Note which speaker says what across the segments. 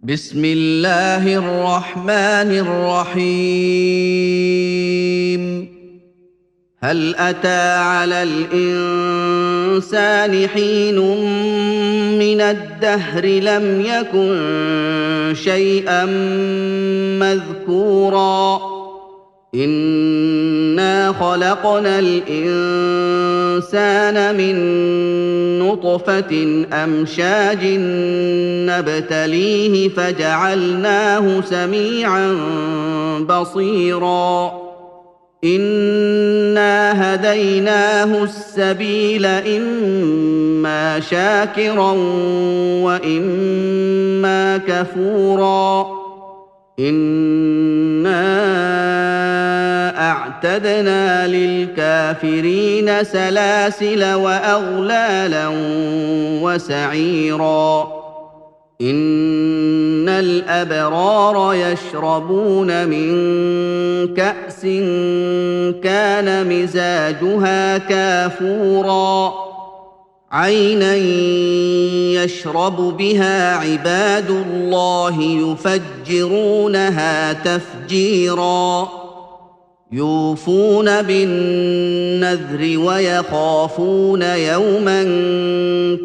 Speaker 1: بسم الله الرحمن الرحيم. هل أتى على الإنسان حين من الدهر لم يكن شيئا مذكورا إنا خلقنا الإنسان من نطفة أمشاج نبتليه فجعلناه سميعا بصيرا إنا هديناه السبيل إما شاكرا وإما كفورا إنا أعتدنا للكافرين سلاسل وأغلالا وسعيرا إن الأبرار يشربون من كأس كان مزاجها كافورا عينا يشرب بها عباد الله يفجرونها تفجيرا يوفون بالنذر ويخافون يوما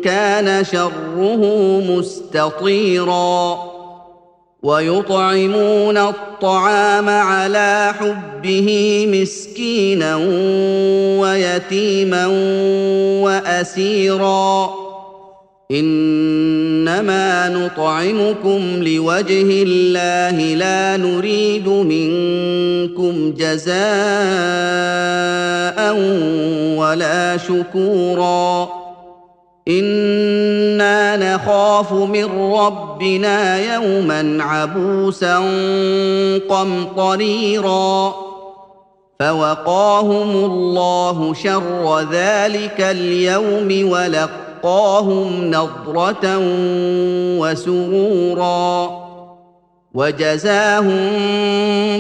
Speaker 1: كان شره مستطيرا ويطعمون الطعام على حبه مسكينا ويتيما وأسيرا إنما نطعمكم لوجه الله لا نريد منكم جزاء ولا شكورا إنا نخاف من ربنا يوما عبوسا قمطريرا فوقاهم الله شر ذلك اليوم ولقاهم نضرة وسرورا وجزاهم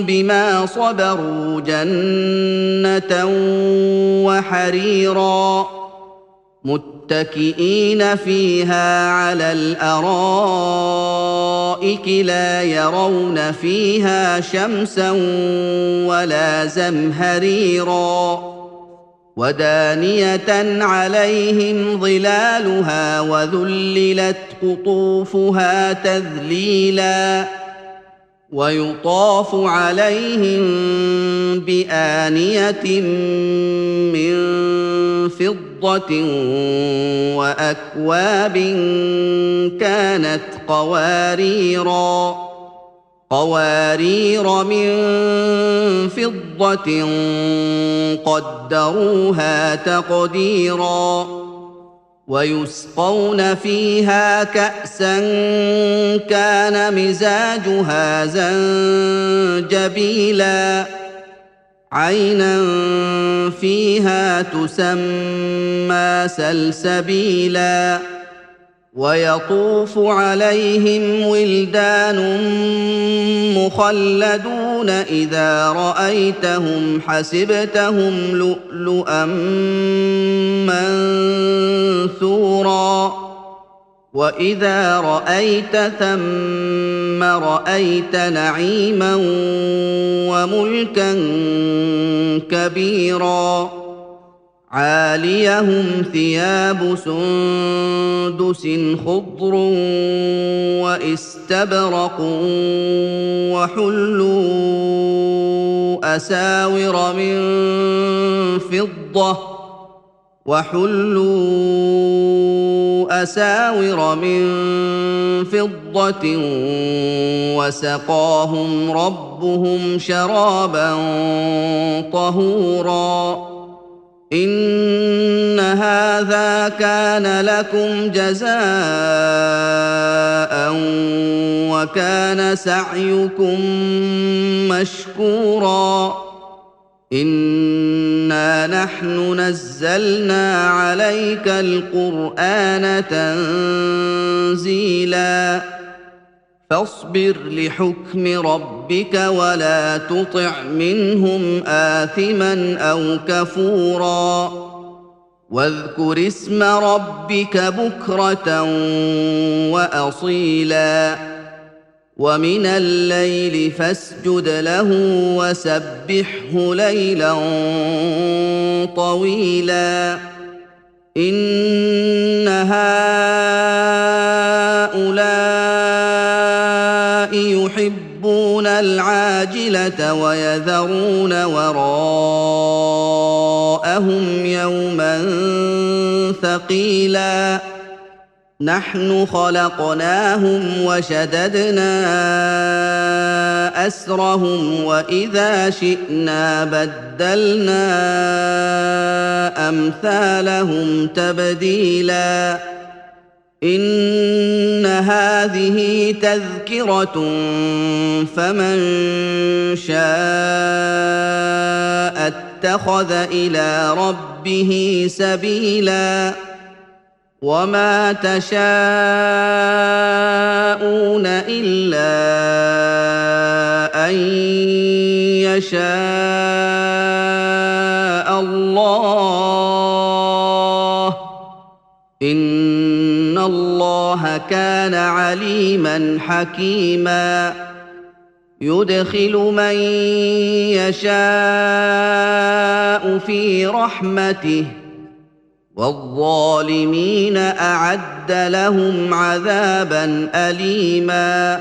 Speaker 1: بما صبروا جنة وحريرا متكئين فيها على الأرائك لا يرون فيها شمسا ولا زمهريرا ودانية عليهم ظلالها وذللت قطوفها تذليلا ويطاف عليهم بآنية من فضة وأكواب كانت قوارير من فضة قدروها تقديرا ويسقون فيها كأسا كان مزاجها زنجبيلا عينا فيها تسمى سلسبيلا ويطوف عليهم ولدان مخلدون إذا رأيتهم حسبتهم لؤلؤا منثورا وإذا رأيت ثم رأيت نعيما وملكا كبيرا عاليهم ثياب سندس خضر واستبرق وحلوا أساور من فضة وسقاهم ربهم شرابا طهورا إن هذا كان لكم جزاء وكان سعيكم مشكورا إنا نحن نزلنا عليك القرآن تنزيلا فاصبر لحكم ربك ولا تطع منهم آثما أو كفورا واذكر اسم ربك بكرة وأصيلا ومن الليل فاسجد له وسبحه ليلا طويلا إن هؤلاء يحبون العاجلة ويذرون وراءهم يوما ثقيلا نحن خلقناهم وشددنا أسرهم وإذا شئنا بدلنا أمثالهم تبديلا إن هذه تذكرة فمن شاء اتخذ إلى ربه سبيلا وما تشاءون إلا أن يشاء الله إن الله كان عليما حكيما يدخل من يشاء في رحمته والظالمين أعد لهم عذابا أليما